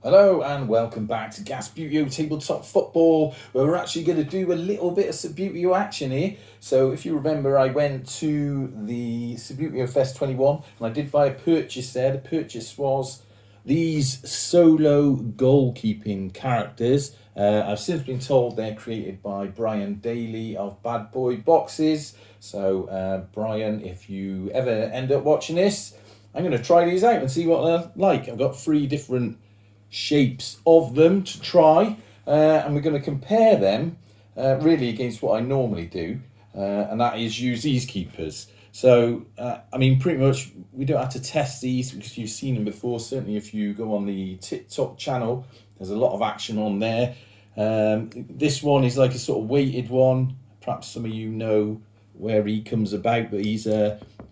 Hello and welcome back to Gasbutio Tabletop Football, where we're actually going to do a little bit of Subbuteo action here. So if you remember, I went to the Subbuteo Fest 21 and I did buy a purchase there. The purchase was these solo goalkeeping characters. I've since been told they're created by Brian Daly of Bad Boy Boxes. So Brian, if you ever end up watching this, I'm going to try these out and see what they're like. I've got 3 different shapes of them to try, and we're going to compare them really against what I normally do, and that is use these keepers. So I mean, pretty much we don't have to test these because you've seen them before. Certainly if you go on the TikTok channel, there's a lot of action on there. This one is like a sort of weighted one. Perhaps some of you know where he comes about, but he's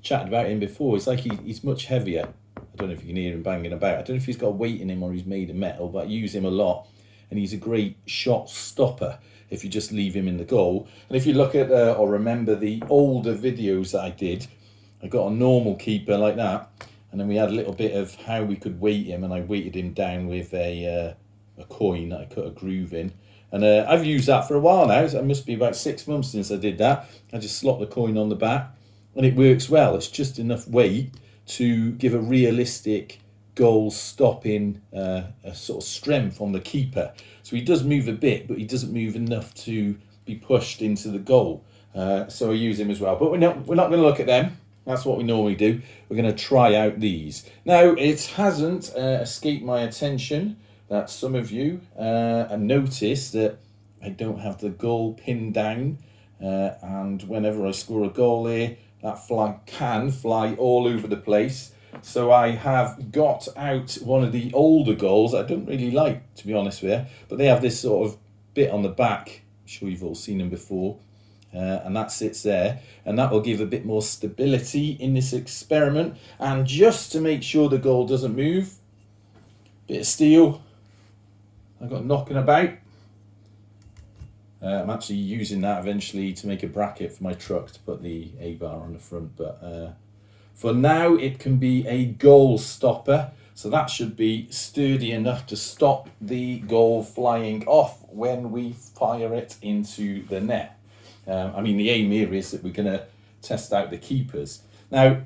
chatted about him before. It's like he's much heavier. I don't know if you can hear him banging about. I don't know if he's got weight in him or he's made of metal, but I use him a lot. And he's a great shot stopper if you just leave him in the goal. And if you look at or remember the older videos that I did, I got a normal keeper like that. And then we had a little bit of how we could weight him, and I weighted him down with a coin that I cut a groove in. And I've used that for a while now. It must be about 6 months since I did that. I just slot the coin on the back and it works well. It's just enough weight to give a realistic goal stopping a sort of strength on the keeper. So he does move a bit, but he doesn't move enough to be pushed into the goal. So I use him as well. But we're not going to look at them. That's what we normally do. We're going to try out these. Now, it hasn't escaped my attention that some of you noticed that I don't have the goal pinned down. And whenever I score a goal here, that flag can fly all over the place. So I have got out one of the older goals I don't really like, to be honest with you. But they have this sort of bit on the back. I'm sure you've all seen them before. And that sits there. And that will give a bit more stability in this experiment. And just to make sure the goal doesn't move, bit of steel I've got knocking about. I'm actually using that eventually to make a bracket for my truck to put the A-bar on the front, but for now it can be a goal stopper, so that should be sturdy enough to stop the goal flying off when we fire it into the net. I mean, the aim here is that we're going to test out the keepers. Now,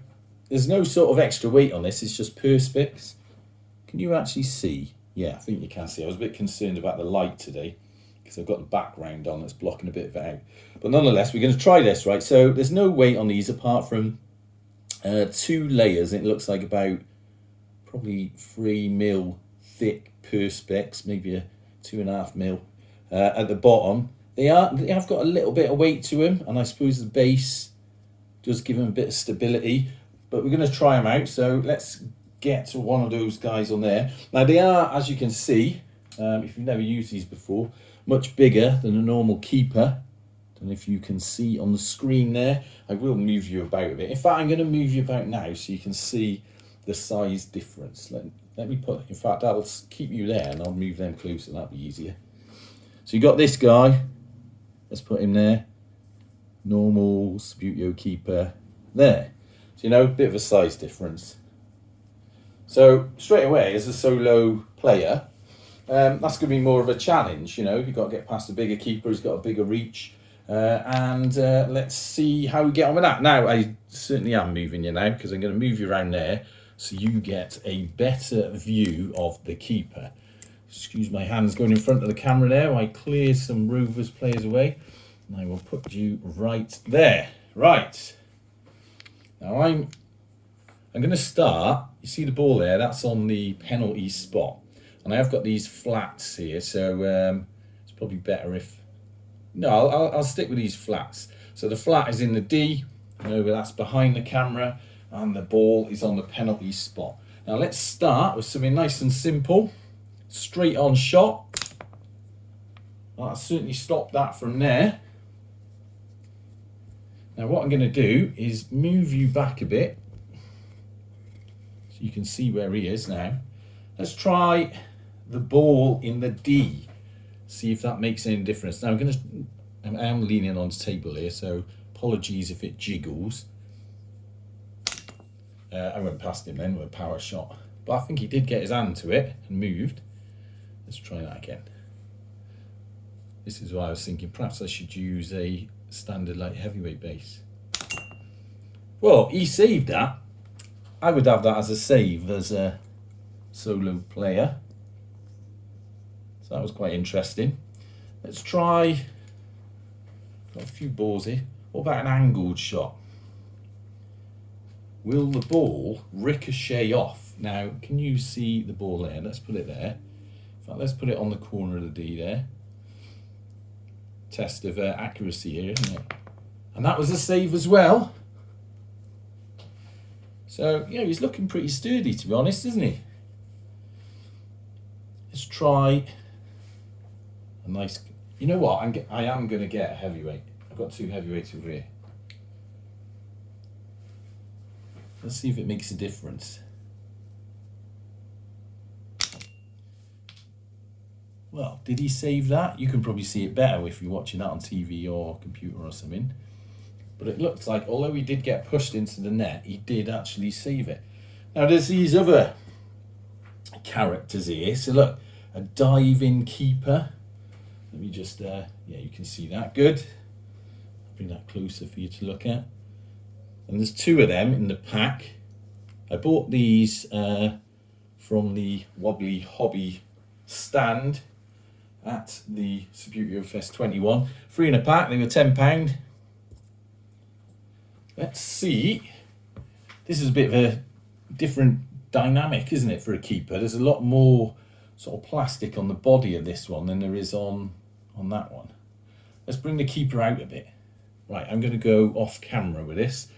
there's no sort of extra weight on this, it's just Perspex. Can you actually see? Yeah, I think you can see. I was a bit concerned about the light today, because I've got the background on that's blocking a bit of it out. But nonetheless, we're going to try this, right? So there's no weight on these apart from 2 layers. It looks like about probably 3 mil thick Perspex, maybe a 2.5 mil at the bottom. They have got a little bit of weight to them, and I suppose the base does give them a bit of stability. But we're going to try them out. So let's get to one of those guys on there. Now they are, as you can see, if you've never used these before, much bigger than a normal keeper. Don't know if you can see on the screen there. I will move you about a bit. In fact, I'm going to move you about now so you can see the size difference. Let me put, in fact, that'll keep you there and I'll move them closer. That'll be easier. So you got this guy. Let's put him there. Normal Subbuteo keeper there. So, you know, a bit of a size difference. So straight away, as a solo player, that's going to be more of a challenge. You know, you've got to get past a bigger keeper who's got a bigger reach. And let's see how we get on with that. Now, I certainly am moving you now because I'm going to move you around there so you get a better view of the keeper. Excuse my hands going in front of the camera there. I clear some Rovers players away. And I will put you right there. Right. Now I'm going to start. You see the ball there? That's on the penalty spot. And I have got these flats here, so it's probably better if... No, I'll stick with these flats. So the flat is in the D, and over that's behind the camera, and the ball is on the penalty spot. Now let's start with something nice and simple. Straight on shot. I'll certainly stop that from there. Now what I'm going to do is move you back a bit, so you can see where he is now. Let's try the ball in the D. See if that makes any difference. Now I am leaning on the table here, so apologies if it jiggles. I went past him then with a power shot, but I think he did get his hand to it and moved. Let's try that again. This is why I was thinking perhaps I should use a standard light heavyweight base. Well, he saved that. I would have that as a save as a solo player. So that was quite interesting. Let's try, got a few balls here. What about an angled shot? Will the ball ricochet off? Now, can you see the ball there? Let's put it there. In fact, let's put it on the corner of the D there. Test of accuracy here, isn't it? And that was a save as well. So, yeah, he's looking pretty sturdy, to be honest, isn't he? Let's try a nice... You know what? I am going to get a heavyweight. I've got 2 heavyweights over here. Let's see if it makes a difference. Well, did he save that? You can probably see it better if you're watching that on TV or computer or something. But it looks like, although he did get pushed into the net, he did actually save it. Now, there's these other characters here. So look, a diving keeper. Let me just, yeah, you can see that. Good. Bring that closer for you to look at. And there's 2 of them in the pack. I bought these from the Wobbly Hobby stand at the Subbuteo Fest 21. 3 in a pack, they were £10. Let's see. This is a bit of a different dynamic, isn't it, for a keeper? There's a lot more sort of plastic on the body of this one than there is on that one. Let's bring the keeper out a bit. Right, I'm going to go off camera with this.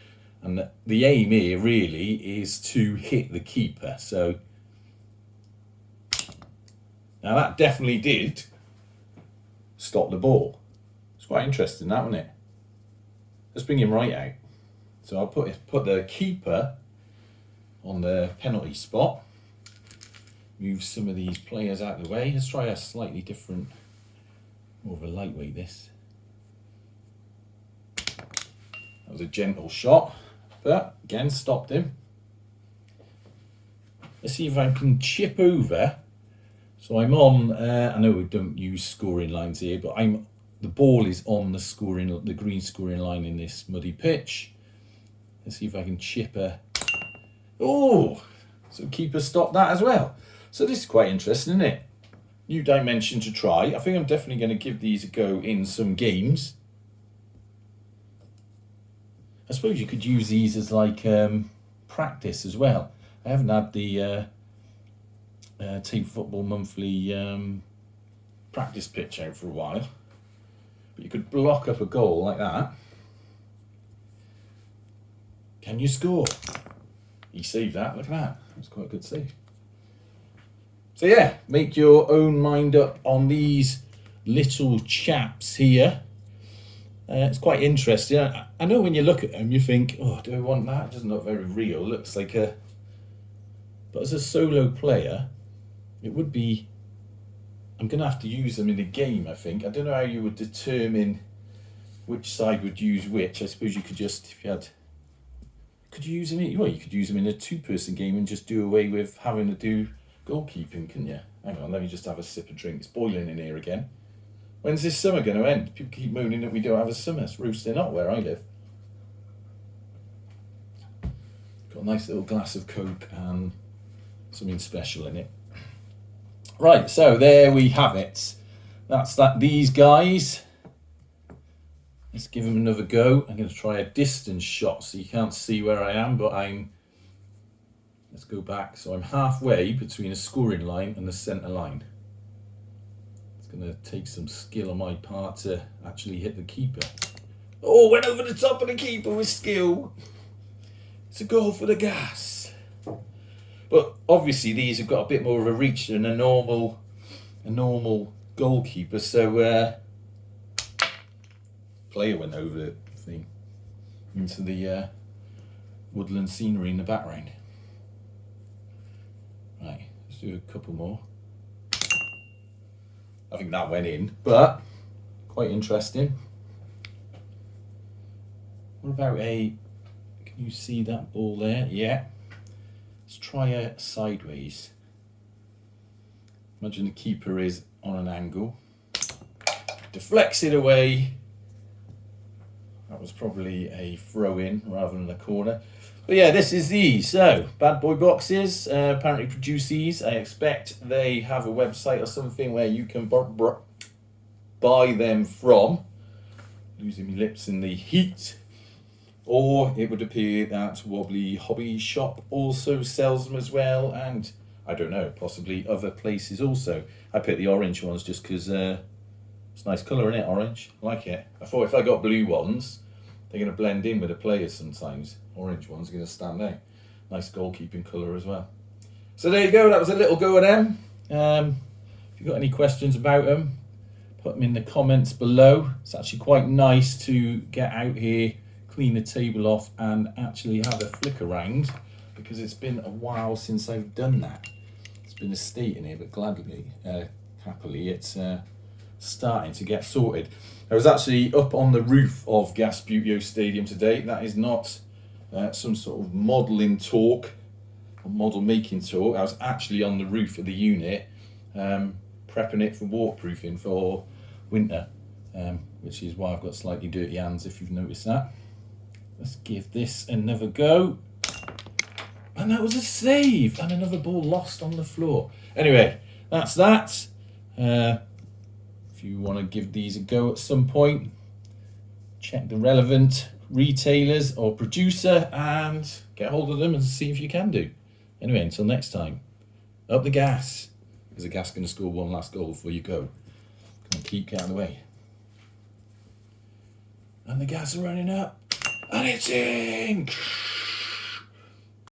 And the aim here really is to hit the keeper. So now that definitely did stop the ball. It's quite interesting, that, wasn't it? Let's bring him right out. So I'll put the keeper on the penalty spot. Move some of these players out of the way. Let's try a slightly different, more of a lightweight this. That was a gentle shot, but again stopped him. Let's see if I can chip over. So I'm on, I know we don't use scoring lines here, but the ball is on the green scoring line in this muddy pitch. Let's see if I can chip a... Oh! So keeper stopped that as well. So this is quite interesting, isn't it? New dimension to try. I think I'm definitely going to give these a go in some games. I suppose you could use these as like practice as well. I haven't had the Team Football Monthly practice pitch out for a while. But you could block up a goal like that. Can you score? He saved that, look at that. That's quite a good save. So yeah, make your own mind up on these little chaps here. It's quite interesting. I know when you look at them, you think, oh, do I want that? It doesn't look very real. It looks like a... But as a solo player, it would be... I'm going to have to use them in a game, I think. I don't know how you would determine which side would use which. I suppose you could just, if you had... Could you use them in... Well, you could use them in a 2-person game and just do away with having to do goalkeeping, couldn't you? Hang on, let me just have a sip of drink. It's boiling in here again. When's this summer going to end? People keep moaning that we don't have a summer. It's roasting up where I live. Got a nice little glass of Coke and something special in it. Right, so there we have it. That's that. These guys. Let's give them another go. I'm going to try a distance shot so you can't see where I am, but I'm... Let's go back. So I'm halfway between a scoring line and the centre line. It's going to take some skill on my part to actually hit the keeper. Oh, went over the top of the keeper with skill. It's a goal for the Gas. But obviously these have got a bit more of a reach than a normal goalkeeper. So player went over the thing into the woodland scenery in the background. Right, let's do a couple more. I think that went in, but quite interesting. What about can you see that ball there? Yeah. Let's try a sideways. Imagine the keeper is on an angle. Deflects it away. That was probably a throw-in rather than a corner. But yeah, this is these. So, Bad Boy Boxes apparently produce these. I expect they have a website or something where you can buy them from. Losing my lips in the heat. Or it would appear that Wobbly Hobby Shop also sells them as well, and I don't know, possibly other places also. I picked the orange ones just because it's a nice colour, isn't it, orange? I like it. I thought if I got blue ones, they're going to blend in with the players sometimes. Orange ones are going to stand out. Nice goalkeeping colour as well. So there you go, that was a little go at them. If you've got any questions about them, put them in the comments below. It's actually quite nice to get out here, clean the table off and actually have a flick around, because it's been a while since I've done that. It's been a state in here, but happily it's starting to get sorted. I was actually up on the roof of Gasbuteo Stadium today. That is not some sort of modelling talk or model making talk. I was actually on the roof of the unit prepping it for waterproofing for winter, which is why I've got slightly dirty hands, if you've noticed that. Let's give this another go. And that was a save. And another ball lost on the floor. Anyway, that's that. If you want to give these a go at some point, check the relevant retailers or producer and get hold of them and see if you can do. Anyway, until next time, up the gas. Is the gas going to score one last goal before you go? Come on, keep out of the way. And the gas are running up. And it's in!